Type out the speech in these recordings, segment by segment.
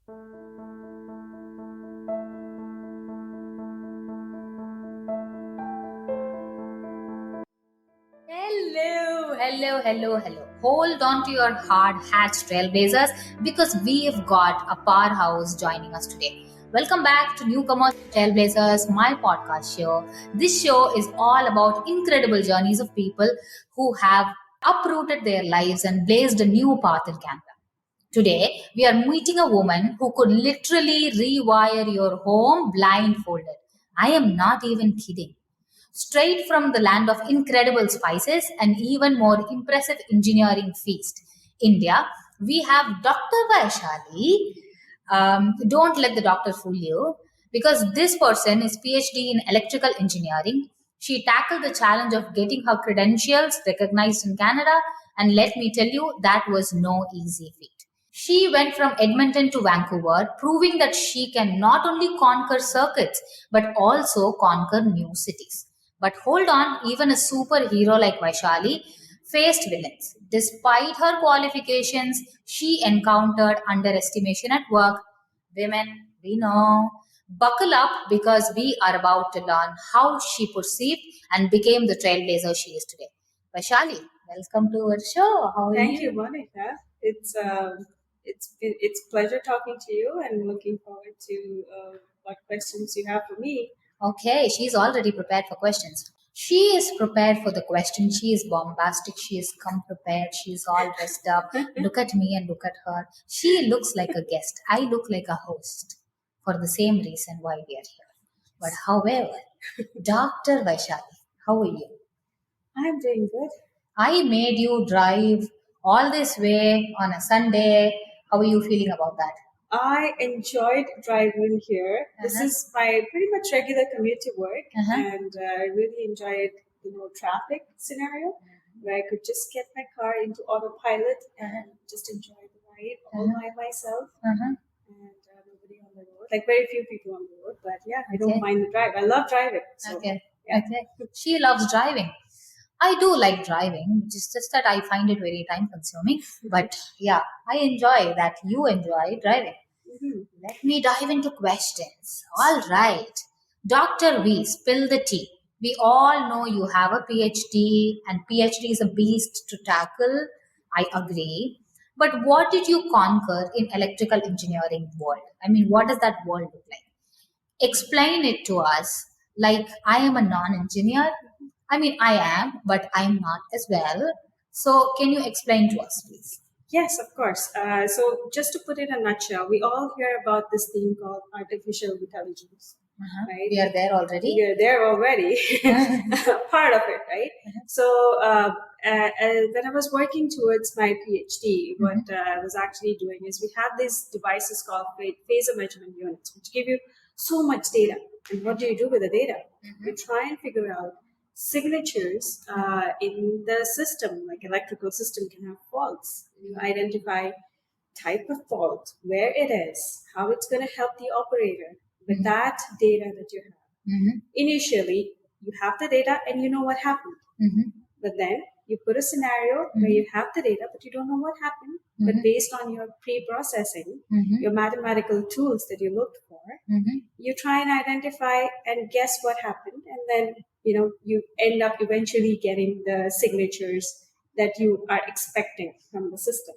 Hello. Hold on to your hard hats, trailblazers, because we've got a powerhouse joining us today. Welcome back to Newcomers Trailblazers, my podcast show. This show is all about incredible journeys of people who have uprooted their lives and blazed a new path in Canada. Today, we are meeting a woman who could literally rewire your home blindfolded. I am not even kidding. Straight from the land of incredible spices and even more impressive engineering feast, India, we have Dr. Vaishali. Don't let the doctor fool you because this person is Ph.D. in electrical engineering. She tackled the challenge of getting her credentials recognized in Canada, and let me tell you, that was no easy feat. She went from Edmonton to Vancouver, proving that she can not only conquer circuits but also conquer new cities. But hold on, even a superhero like Vaishali faced villains. Despite her qualifications, she encountered underestimation at work. Women, we know. Buckle up because we are about to learn how she perceived and became the trailblazer she is today. Vaishali, welcome to our show. How are Thank you, Monica. It's pleasure talking to you, and looking forward to what questions you have for me. Okay, she's already prepared for questions. She is prepared for the question. She is bombastic. She is come prepared. She is all dressed up. Look at me and look at her. She looks like a guest. I look like a host for the same reason why we are here. But however, Dr. Vaishali, how are you? I'm doing good. I made you drive all this way on a Sunday. How are you feeling about that? I enjoyed driving here. This Uh-huh. is my pretty much regular commute to work, Uh-huh. and I really enjoyed the no traffic scenario where I could just get my car into autopilot and just enjoy the ride all by myself. Uh-huh. And nobody on the road, like very few people on the road. But yeah, I Okay. don't mind the drive. I love driving. So, Okay. yeah. Okay. She loves driving. I do like driving, it's just that I find it very time consuming. But yeah, I enjoy that you enjoy driving. Mhm. Let me dive into questions. All right. Dr. V, spill the tea. We all know you have a PhD, and PhD is a beast to tackle. I agree. But what did you conquer in electrical engineering world? I mean, what does that world look like? Explain it to us. Like, I am a non-engineer. I mean, I am, but I'm not as well. So can you explain to us, please? Yes, of course. So, just to put it in a nutshell, we all hear about this thing called artificial intelligence, right? We are there already. We are there already, part of it, right? So, when I was working towards my PhD, what I was actually doing is we had these devices called phasor measurement units, which give you so much data. And what do you do with the data? You try and figure out signatures in the system, like electrical system can have faults. You identify type of fault, where it is, how it's going to help the operator with that data that you have. Initially, you have the data and you know what happened. But then you put a scenario where you have the data, but you don't know what happened. But based on your pre-processing, your mathematical tools that you looked for, you try and identify and guess what happened. And then, you end up eventually getting the signatures that you are expecting from the system.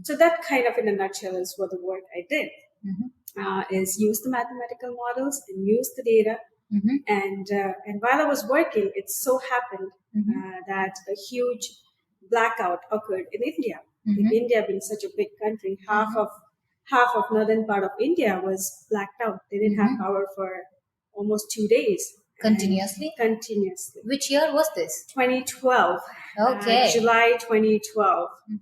So that kind of in a nutshell is what the work I did, is use the mathematical models and use the data. And while I was working, it so happened that a huge blackout occurred in India. Like India being such a big country, half of northern part of India was blacked out. They didn't have power for almost 2 days. Continuously? Continuously. Which year was this? 2012. Okay. July 2012. And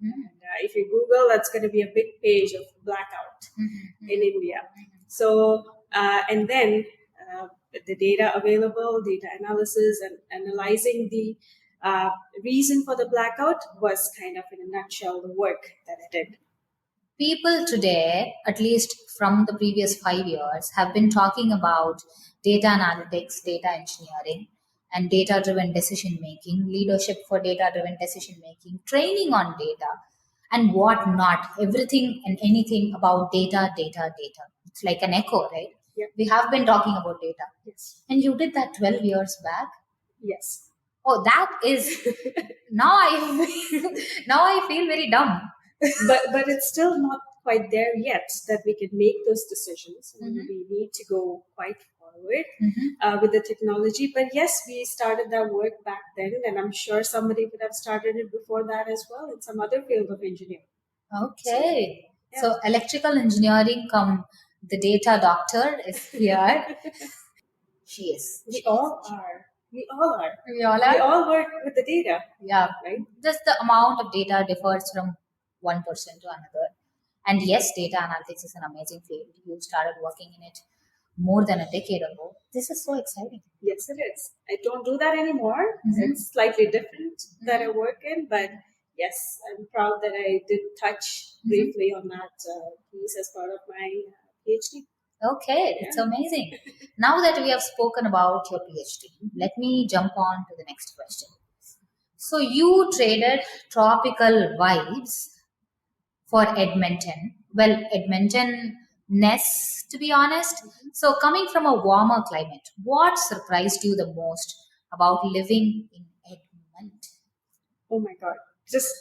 if you Google, that's going to be a big page of blackout in India. So, and then the data available, data analysis, and analyzing the reason for the blackout was kind of in a nutshell the work that I did. People today, at least from the previous 5 years, have been talking about data analytics, data engineering, and data driven decision making, leadership for data driven decision making, training on data. and what not. Everything and anything about data, data, data. It's like an echo, right? Yeah. We have been talking about data. Yes. And you did that 12 years back? Yes. Oh, that is now I feel very dumb. But it's still not quite there yet that we can make those decisions. Mhm. We need to go quite forward Mhm. with the technology. But yes, we started that work back then, and I'm sure somebody would have started it before that as well in some other field of engineering. Okay. Yeah. So electrical engineering come the data doctor is here. She is. We all are. We all are. We all We are. all work with the data. Yeah. Right. Just the amount of data differs from one person to another. And yes, data analytics is an amazing field. You started working in it more than a decade ago. This is so exciting. Yes, it is. I don't do that anymore. Mhm. It's slightly different that I work in, but yes, I'm proud that I did touch briefly on that piece as part of my PhD. Okay, it's amazing. Now that we have spoken about your PhD, let me jump on to the next question. So you traded tropical vibes for Edmonton. Well, Edmonton ness, to be honest. So coming from a warmer climate, what surprised you the most about living in Edmonton? Oh my God. Just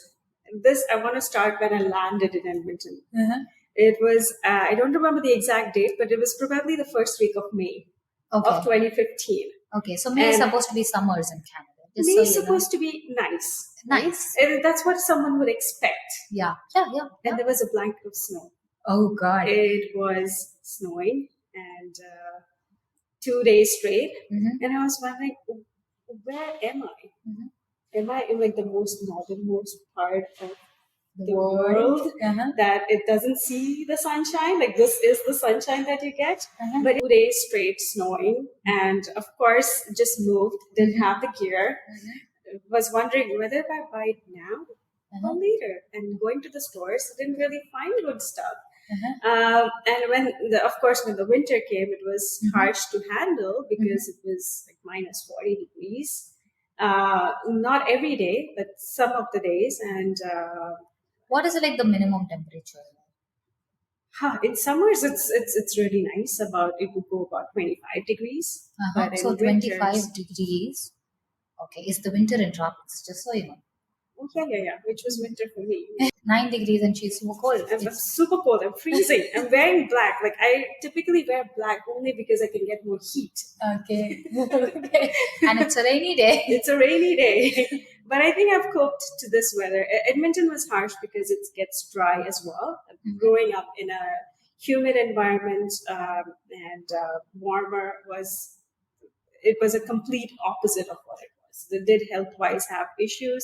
this, I want to start when I landed in Edmonton. Uh-huh. It was, I don't remember the exact date, but it was probably the first week of May of Okay. 2015. Okay, so May is And supposed to be summers in Canada. Just May so is you know. supposed to be nice. right? Nice. And that's what someone would expect. Yeah. Yeah, yeah. And there was a blanket of snow. Oh, God. It was snowing and 2 days straight. Mhm. And I was wondering, where am I? Mhm. Am I in like the most northernmost part of The the world Uh-huh. that it doesn't see the sunshine? Like this is the sunshine that you get. Uh-huh. But 2 days straight snowing, and of course just moved, didn't have the gear. Was wondering whether if I buy it now or later. And going to the stores, didn't really find good stuff. And of course, when the winter came, it was harsh to handle because it was like minus 40 degrees. Not every day, but some of the days. And What is like the minimum temperature? in summers, it's really nice. It would go about 25 degrees. But So in 25 winters, degrees. Okay, it's the winter in tropics, just so you know. oh yeah, which was winter for me. 9 degrees and she's so cold. I'm super cold. I'm freezing. I'm wearing black. Like I typically wear black only because I can get more heat. Okay. Okay. And it's a rainy day. It's a rainy day. But I think I've coped to this weather. Edmonton was harsh because it gets dry as well. Growing up in a humid environment and warmer it was a complete opposite of what it was. They did health-wise have issues.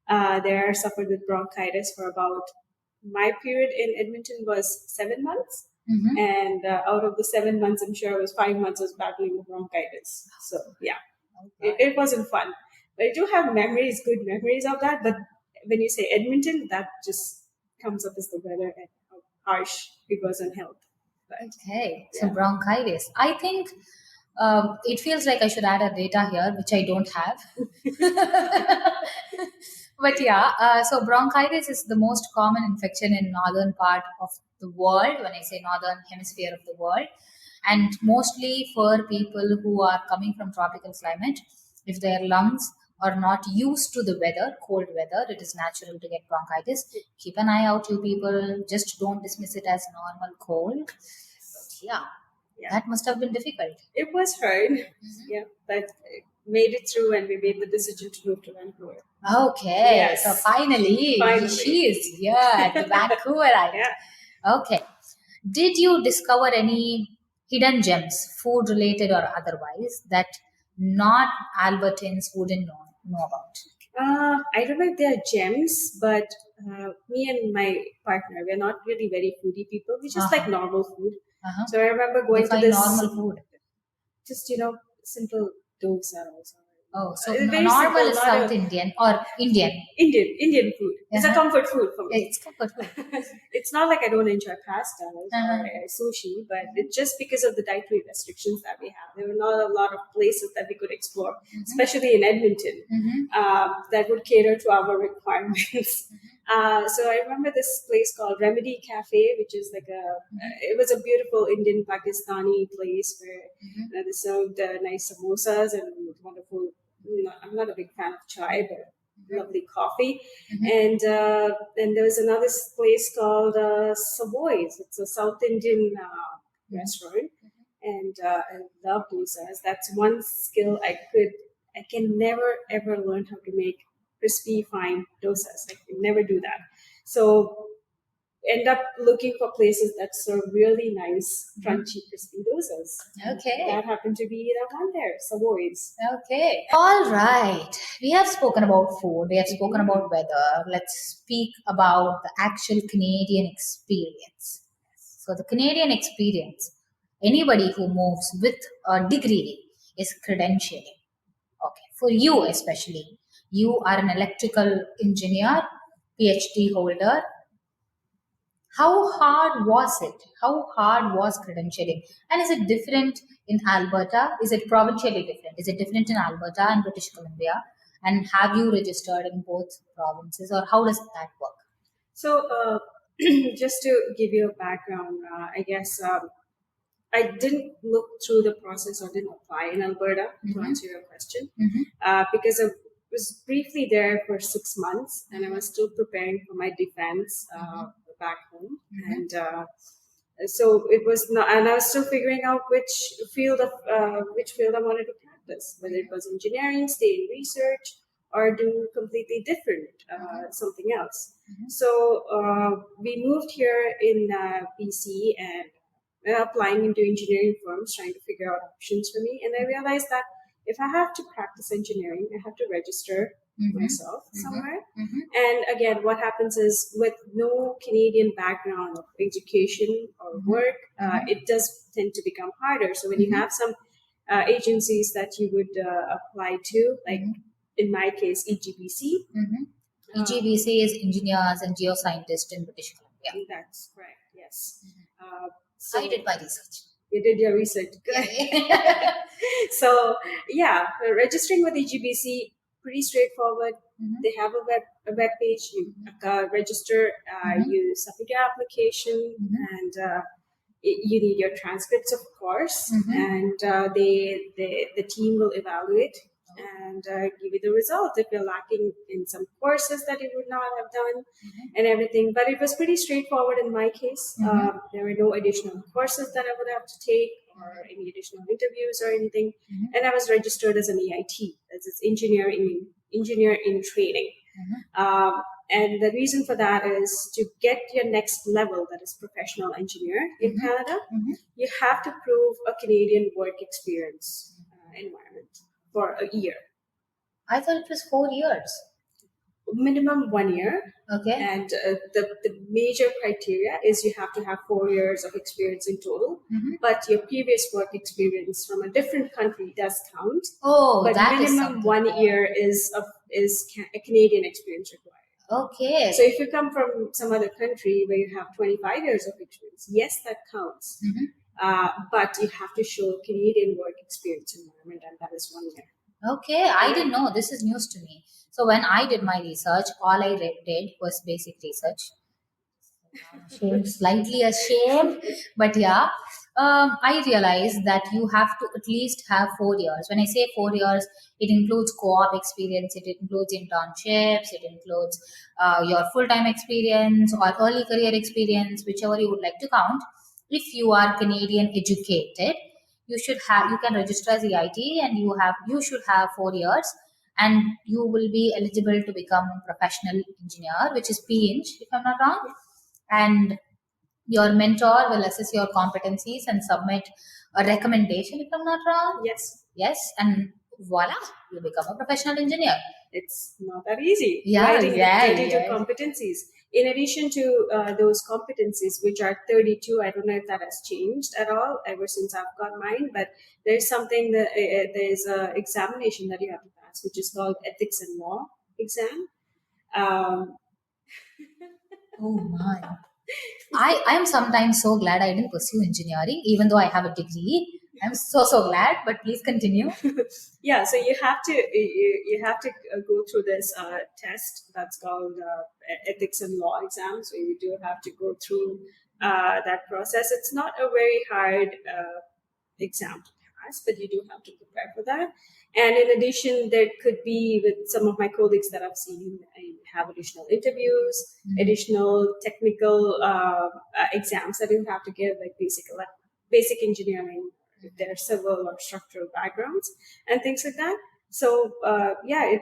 There suffered with bronchitis for about, my period in Edmonton was 7 months. And out of the 7 months, I'm sure it was 5 months I was battling with bronchitis. So yeah, it wasn't fun. But I do have memories, good memories of that. But when you say Edmonton, that just comes up as the weather and how harsh it was on health. But, Okay, so bronchitis. I think it feels like I should add a data here, which I don't have. But yeah, so bronchitis is the most common infection in northern part of the world. When I say northern hemisphere of the world, and mostly for people who are coming from tropical climate, if their lungs are not used to the weather, cold weather, it is natural to get bronchitis. Keep an eye out, you people. Just don't dismiss it as normal cold. But yeah, that must have been difficult. it was hard, yeah, but made it through and we made the decision to move to Vancouver. Okay, Yes. so finally, she is here at the Vancouver Island. Okay. Did you discover any hidden gems, food related or otherwise, that not Albertans wouldn't know about? I don't know if they are gems, but me and my partner, we're not really very foodie people. We just like normal food. So I remember going Define to this normal food. just simple dosa also. Oh, so Very normal simple, is not South a- Indian or Indian. Indian food. It's a comfort food for me. It's comfort food. It's not like I don't enjoy pasta or sushi, but it's just because of the dietary restrictions that we have. There were not a lot of places that we could explore, especially in Edmonton, that would cater to our requirements. So I remember this place called Remedy Cafe, which is like it was a beautiful Indian Pakistani place where they served nice samosas and wonderful. I'm not a big fan of chai, but lovely coffee. And there was another place called Savoy's. It's a South Indian restaurant, and I love dosas. That's one skill I can never ever learn how to make crispy fine dosas. I can never do that. So end up looking for places that serve really nice, crunchy, crispy dosas. Okay. That happened to be that one there, Savoy's. Okay. All right. We have spoken about food. We have spoken about weather. Let's speak about the actual Canadian experience. So the Canadian experience, anybody who moves with a degree is credentialing. Okay. For you especially, you are an electrical engineer, PhD holder. How hard was it? How hard was credentialing? And is it different in Alberta? Is it provincially different? Is it different in Alberta and British Columbia? And have you registered in both provinces, or how does that work? So, just to give you a background, I guess I didn't look through the process or didn't apply in Alberta to answer your question because I was briefly there for 6 months and I was still preparing for my defense back home. And so it was not, and I was still figuring out which field I wanted to practice, whether it was engineering, stay in research, or do completely different something else. So we moved here in BC and applying into engineering firms, trying to figure out options for me. And I realized that if I have to practice engineering, I have to register myself somewhere. And again, what happens is with no Canadian background of education or work, it does tend to become harder. So when you have some agencies that you would apply to, like in my case, EGBC. EGBC is Engineers and Geoscientists in British Columbia. That's correct, yes. So I did my research. You did your research. Good. So, yeah, registering with EGBC, pretty straightforward. They have a web page. You register, you submit your application, and you need your transcripts, of course. And the team will evaluate and give you the result if you're lacking in some courses that you would not have done and everything. But it was pretty straightforward in my case. There were no additional courses that I would have to take or any additional interviews or anything. And I was registered as an EIT, as an engineer in training. And the reason for that is to get your next level, that is professional engineer in Canada, you have to prove a Canadian work experience environment for a year. I thought it was 4 years. Minimum 1 year. Okay. And the major criteria is you have to have 4 years of experience in total. But your previous work experience from a different country does count. Oh, but that minimum is 1 year is a Canadian experience required. Okay. So if you come from some other country where you have 25 years of experience, yes, that counts. But you have to show Canadian work experience environment, and that is 1 year. Okay, I didn't know. This is news to me. So when I did my research, all I did was basic research. Slightly ashamed, but yeah. I realized that you have to at least have 4 years. When I say 4 years, it includes co-op experience, it includes internships, it includes your full-time experience or early career experience, whichever you would like to count. If you are Canadian educated, you can register as EIT and you should have 4 years, and you will be eligible to become professional engineer, which is P.ENg, if I'm not wrong. And your mentor will assess your competencies and submit a recommendation, if I'm not wrong. Yes, and voila, you become a professional engineer. It's not that easy. Yeah, writing 32 competencies. In addition to those competencies, which are 32, I don't know if that has changed at all ever since I've got mine, but there's something that there's an examination that you have to pass, which is called Ethics and Law exam. Oh my. I am sometimes so glad I didn't pursue engineering, even though I have a degree. I'm so glad, but please continue. Yeah, so you have to go through this test that's called ethics and law exam. So you do have to go through that process. It's not a very hard exam to pass, but you do have to prepare for that. And in addition, there could be with some of my colleagues that I've seen, I have additional interviews, additional technical exams that you have to give, like basic engineering, if they're civil or structural backgrounds, and things like that. So yeah,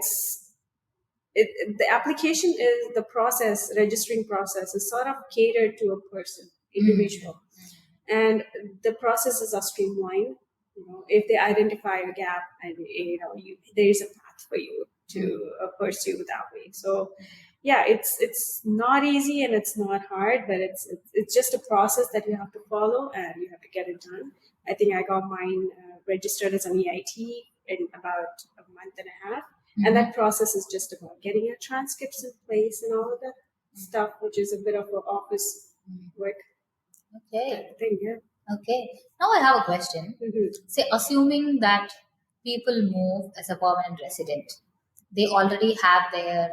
the application is the process, registering process is sort of catered to a person, individual, and the processes are streamlined. If they identify a gap, and there is a path for you to pursue that way. So yeah, it's not easy and it's not hard, but it's just a process that you have to follow and you have to get it done. I think I got mine registered as an EIT in about a month and a half, and that process is just about getting your transcripts in place and all of that stuff, which is a bit of an office work. Okay. Thing, yeah. Okay. Now I have a question. Say, assuming that people move as a permanent resident, they already have their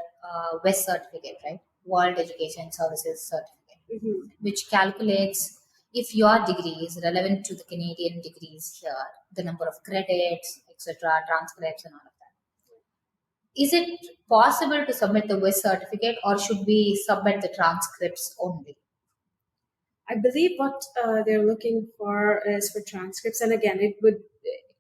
WES certificate, right? World Education Services certificate, which calculates if your degree is relevant to the Canadian degrees here, the number of credits, etc., transcripts, and all of that. Is it possible to submit the WES certificate, or should we submit the transcripts only? I believe what they're looking for is for transcripts, and again,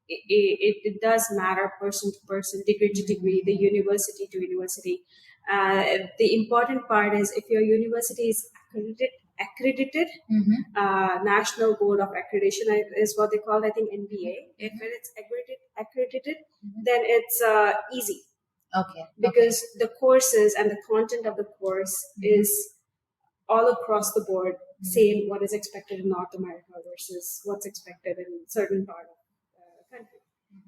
it does matter person to person, degree to degree, the university to university. The important part is if your university is accredited, National Board of Accreditation is what they call, I think, NBA. If it's accredited, then it's easy. Okay. Because the courses and the content of the course is all across the board, same what is expected in North America versus what's expected in certain part of the country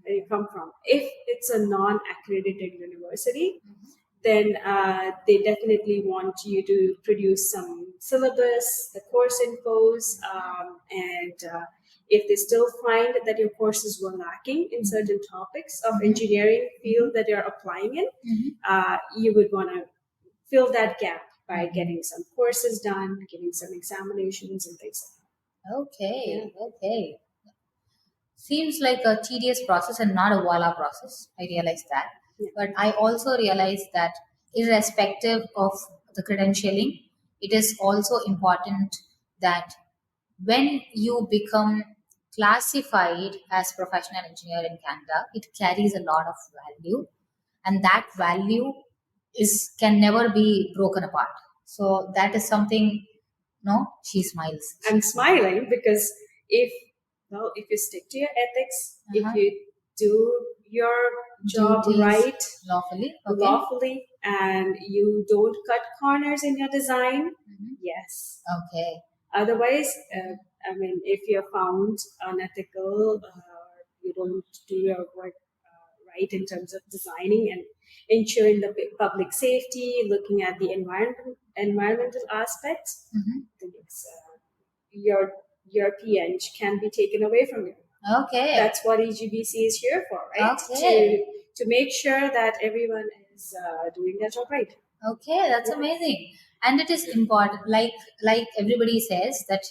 that you come from. If it's a non-accredited university, then they definitely want you to produce some syllabus, the course infos, and if they still find that your courses were lacking in certain topics of engineering field that you're applying in, you would want to fill that gap by getting some courses done, getting some examinations and things like that. Okay. Okay. Seems like a tedious process and not a voila process. I realize that. Yeah. But I also realize that irrespective of the credentialing, it is also important that when you become classified as professional engineer in Canada, it carries a lot of value, and that value can never be broken apart. So that is something. No, she smiles. I'm smiling because if you stick to your ethics, if you do your job Duties right, lawfully, and you don't cut corners in your design, yes. Okay. Otherwise, I mean, if you're found unethical, you don't do your work right in terms of designing and ensuring the public safety, looking at the environmental aspects, then it's, your P.ENg can be taken away from you. Okay. That's what EGBC is here for, right? Okay. To make sure that everyone is doing their job right. Okay, that's amazing. And it is important, like everybody says that,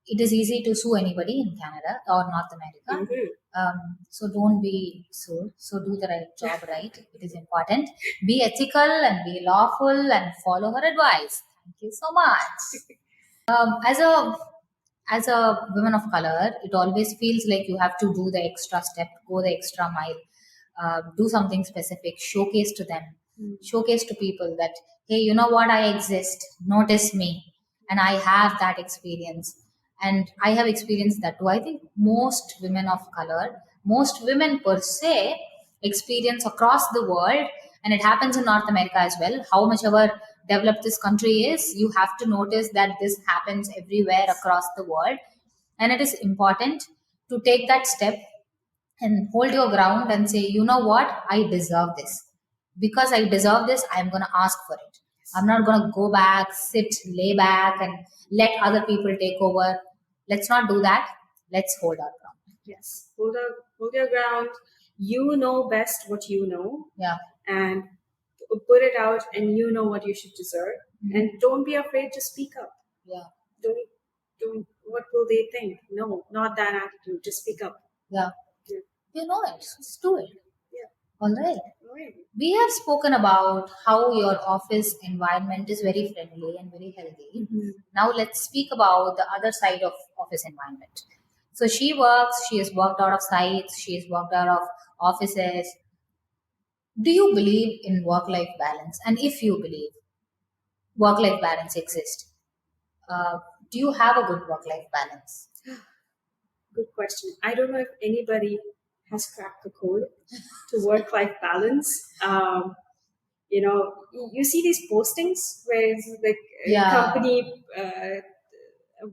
it is easy to sue anybody in Canada or North America. So don't be sued. So do the right job right. It is important. Be ethical and be lawful and follow her advice. Thank you so much. As a woman of color, it always feels like you have to do the extra step, go the extra mile, do something specific, showcase to them, showcase to people that, hey, you know what, I exist, notice me, and I have that experience. And I have experienced that too. I think most women of color, most women per se, experience across the world, and it happens in North America as well. How much ever developed this country is, you have to notice that this happens everywhere across the world. And it is important to take that step and hold your ground and say, you know what, I deserve this. Because I deserve this, I'm going to ask for it. I'm not going to go back, sit, lay back, and let other people take over. Let's not do that. Let's hold our ground. Yes, hold your ground. You know best what you know, Yeah. and put it out, and you know what you should deserve. And don't be afraid to speak up. Yeah. Don't. What will they think? No, not that attitude. Just speak up. Yeah. Yeah. You know it. Just do it. Yeah. All right. All right. We have spoken about how your office environment is very friendly and very healthy. Now let's speak about the other side of office environment. So she has worked out of sites, she has worked out of offices. Do you believe in work life balance? And if you believe work life balance exists, uh, do you have a good work life balance? Good question. I don't know if anybody has cracked the code to work-life balance. You see these postings where it's like Yeah. company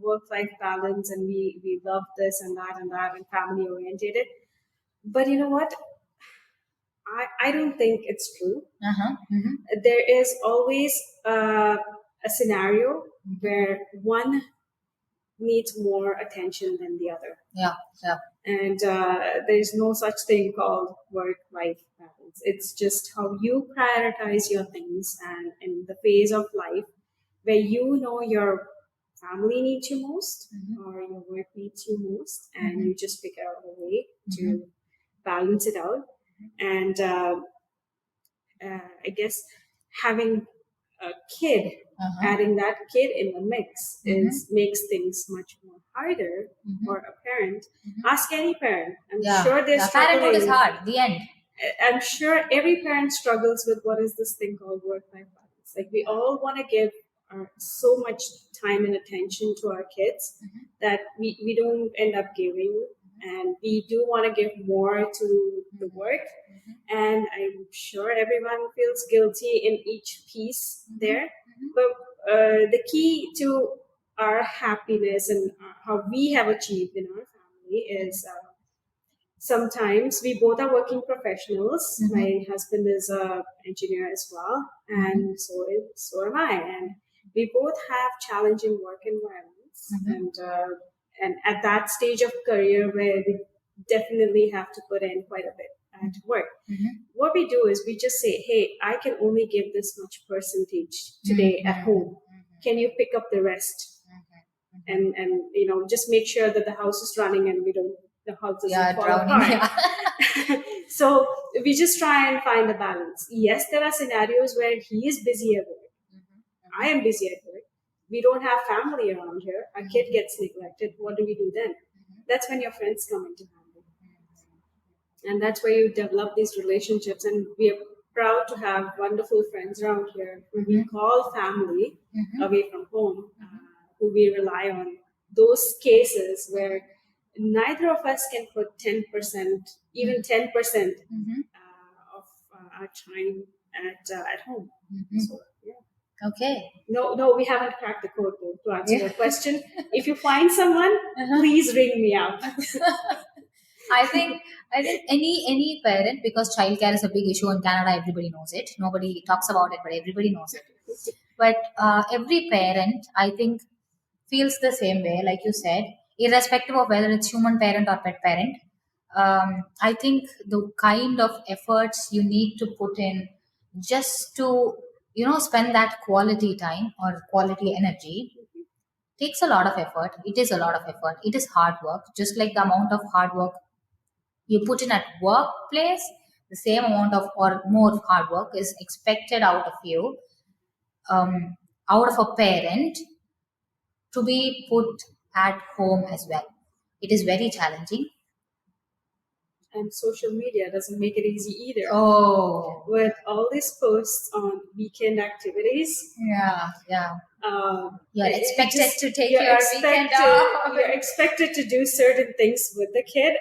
work-life balance, and we love this and that and family orientated. But you know what? I don't think it's true. Uh-huh. There is always a scenario where one needs more attention than the other. Yeah. Yeah. And there's no such thing called work-life balance. It's just how you prioritize your things, and in the phase of life where you know your family needs you most or your work needs you most, and you just figure out a way to balance it out. And I guess having a kid, adding that kid in the mix is makes things much more harder for a parent. Ask any parent. I'm sure they're Parenthood is struggling. hard. The end. I'm sure every parent struggles with what is this thing called work-life balance. Like we all want to give so much time and attention to our kids that we don't end up giving, and we do want to give more to the work. And I'm sure everyone feels guilty in each piece there. But the key to our happiness and how we have achieved in our family is sometimes we both are working professionals. My husband is a engineer as well, and so am I. And we both have challenging work environments, and at that stage of career where we definitely have to put in quite a bit at work. What we do is we just say, "Hey, I can only give this much percentage today at home. Can you pick up the rest?" And just make sure that the house is running and the house doesn't fall apart. Yeah. So we just try and find a balance. Yes, there are scenarios where he is busy at work. I am busy at work. We don't have family around here. Our kid gets neglected. What do we do then? That's when your friends come into family. And that's where you develop these relationships. And we are proud to have wonderful friends around here who we call family away from home, who we rely on. Those cases where neither of us can put 10%, even 10% of our time at home. So, yeah. Okay. No, we haven't cracked the code though, to answer your question. If you find someone, please ring me out. I think any parent, because childcare is a big issue in Canada, everybody knows it. Nobody talks about it, but everybody knows it. But every parent, I think, feels the same way, like you said, irrespective of whether it's human parent or pet parent. I think the kind of efforts you need to put in just to spend that quality time or quality energy takes a lot of effort. It is a lot of effort. It is hard work, just like the amount of hard work you put in at workplace, the same amount of or more hard work is expected out of you, out of a parent, to be put at home as well. It is very challenging. And social media doesn't make it easy either. Oh, With all these posts on weekend activities, yeah. You're it expected just- to take you're your expected- weekend off. You're expected to do certain things with the kid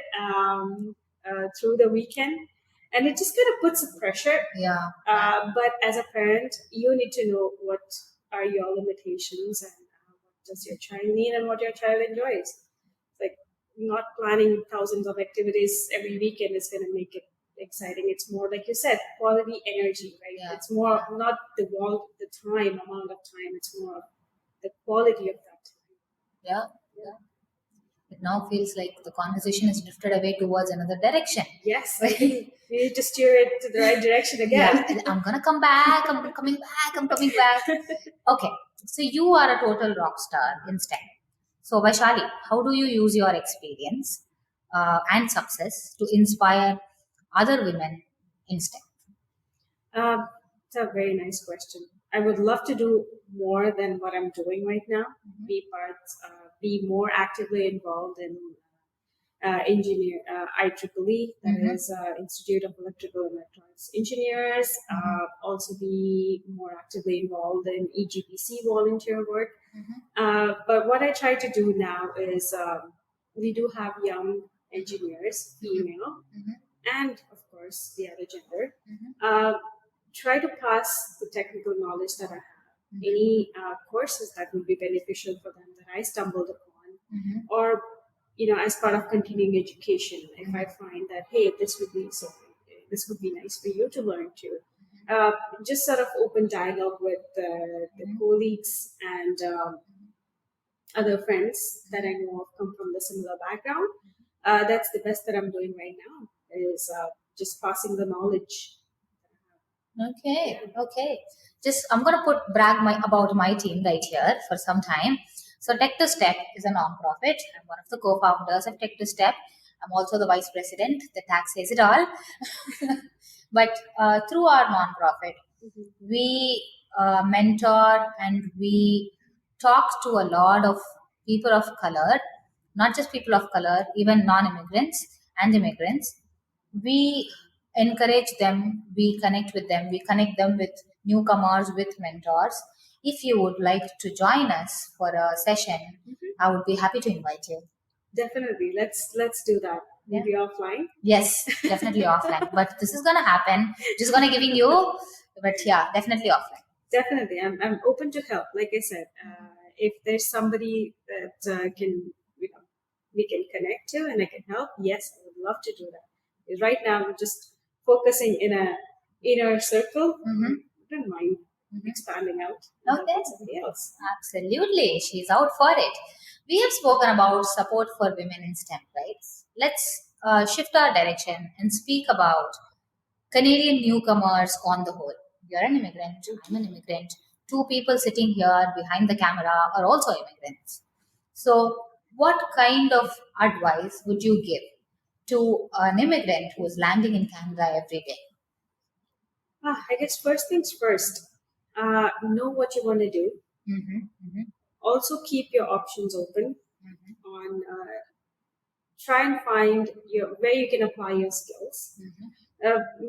through the weekend, and it just kind of puts a pressure. Yeah. But as a parent, you need to know what are your limitations and what does your child need and what your child enjoys. Like not planning thousands of activities every weekend is going to make it exciting. It's more like you said, quality energy, right? Yeah. It's more not the amount of time. It's more the quality of that time. Yeah. now feels like the conversation has drifted away towards another direction. Yes, I think we need to steer it to the right direction again. Yeah, I'm gonna come back. I'm coming back. I'm coming back. Okay, so you are a total rock star in STEM. So, Vaishali, how do you use your experience and success to inspire other women in STEM? It's a very nice question. I would love to do more than what I'm doing right now. Be more actively involved in IEEE, that is Institute of Electrical and Electronics Engineers. Also be more actively involved in EGPC volunteer work. But what I try to do now is we do have young engineers, female, and of course the other gender. Try to pass the technical knowledge that I have, any courses that would be beneficial for them that I stumbled upon, or as part of continuing education, if I find that hey, this would be nice for you to learn too. Just sort of open dialogue with the colleagues and other friends that I know of come from the similar background. That's the best that I'm doing right now is just passing the knowledge. Okay. Just I'm gonna brag about my team right here for some time. So Tech to Step is a non-profit. I'm one of the co-founders of Tech to Step. I'm also the vice president. The tag says it all. But through our non-profit, we mentor and we talk to a lot of people of color, not just people of color, even non-immigrants and immigrants. We encourage them, we connect with them, we connect them with newcomers, with mentors. If you would like to join us for a session, I would be happy to invite you. Definitely, let's do that. Maybe offline. Yes, definitely offline. But this is gonna happen. Just gonna giving you, but yeah, definitely offline. Definitely, I'm open to help. Like I said, if there's somebody that we can connect to and I can help, yes, I would love to do that. Because right now we're just focusing in a inner circle. I don't mind expanding out. Okay. Somebody else. Absolutely, she's out for it. We have spoken about support for women in STEM, right? Let's shift our direction and speak about Canadian newcomers on the whole. You're an immigrant, I'm an immigrant. Two people sitting here behind the camera are also immigrants. So, what kind of advice would you give to an immigrant who is landing in Canada every day? I guess first things first, know what you want to do. Also, keep your options open on try and find where you can apply your skills.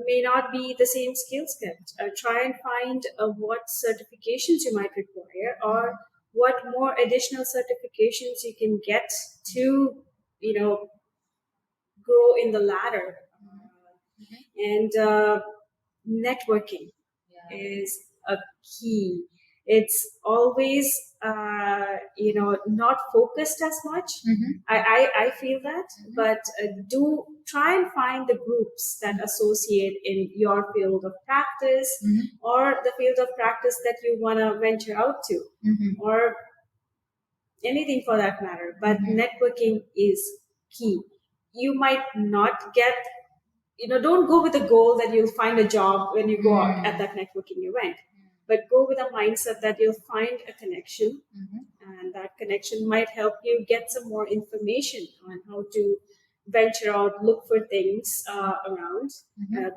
May not be the same skill set. Try and find what certifications you might require or what more additional certifications you can get to, grow in the ladder. And networking is a key. It's always, not focused as much. I feel that, but do try and find the groups that associate in your field of practice or the field of practice that you want to venture out to or anything for that matter. But networking is key. You might not get don't go with the goal that you'll find a job when you go out at that networking event, but go with a mindset that you'll find a connection, and that connection might help you get some more information on how to venture out, look for things around.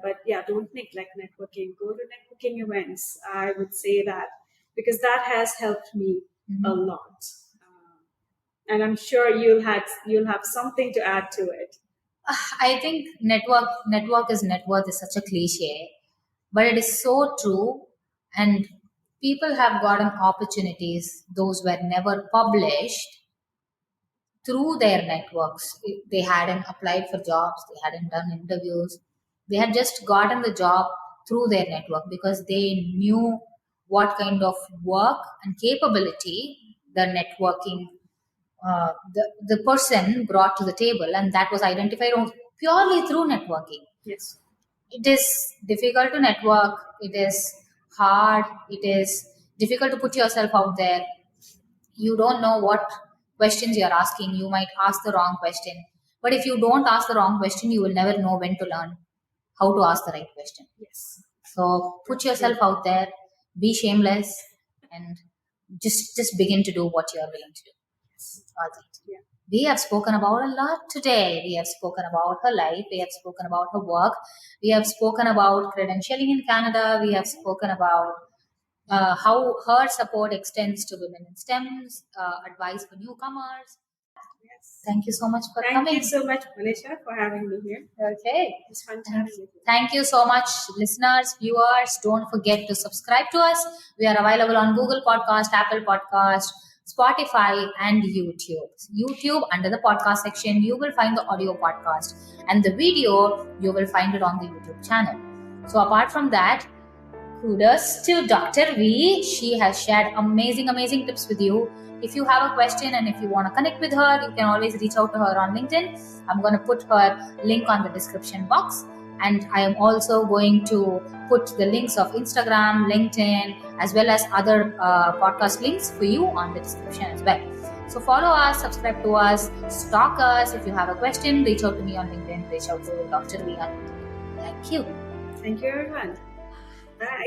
But yeah, don't neglect networking. Go to networking events. I would say that because that has helped me a lot, and I'm sure you'll have something to add to it. I think network is net worth is such a cliche, but it is so true. And people have gotten opportunities those were never published through their networks. They hadn't applied for jobs, they hadn't done interviews, they had just gotten the job through their network because they knew what kind of work and capability the networking the person brought to the table, and that was identified purely through networking. Yes, it is difficult to network, it is hard, it is difficult to put yourself out there. You don't know what questions you're asking. You might ask the wrong question. But if you don't ask the wrong question, you will never know when to learn how to ask the right question. Yes. So put yourself out there, be shameless, and just begin to do what you're willing to do. Yes. All right. Yeah. We have spoken about a lot today. We have spoken about her life. We have spoken about her work. We have spoken about credentialing in Canada. We have spoken about how her support extends to women in STEMs, advice for newcomers. Yes. Thank you so much for Thank coming. you so much, Manisha, for having me here. Okay. It's fun chatting with you. Thank you so much, listeners, viewers. Don't forget to subscribe to us. We are available on Google Podcast, Apple Podcast, Spotify, and YouTube. YouTube, under the podcast section, you will find the audio podcast, and the video, you will find it on the YouTube channel. So apart from that, kudos to Dr. V. She has shared amazing tips with you. If you have a question and if you want to connect with her, you can always reach out to her on LinkedIn. I'm going to put her link on the description box. And I am also going to put the links of Instagram, LinkedIn, as well as other podcast links for you on the description as well. So follow us, subscribe to us, stalk us. If you have a question, reach out to me on LinkedIn, reach out to Dr. V on LinkedIn. Thank you. Thank you, everyone. Bye.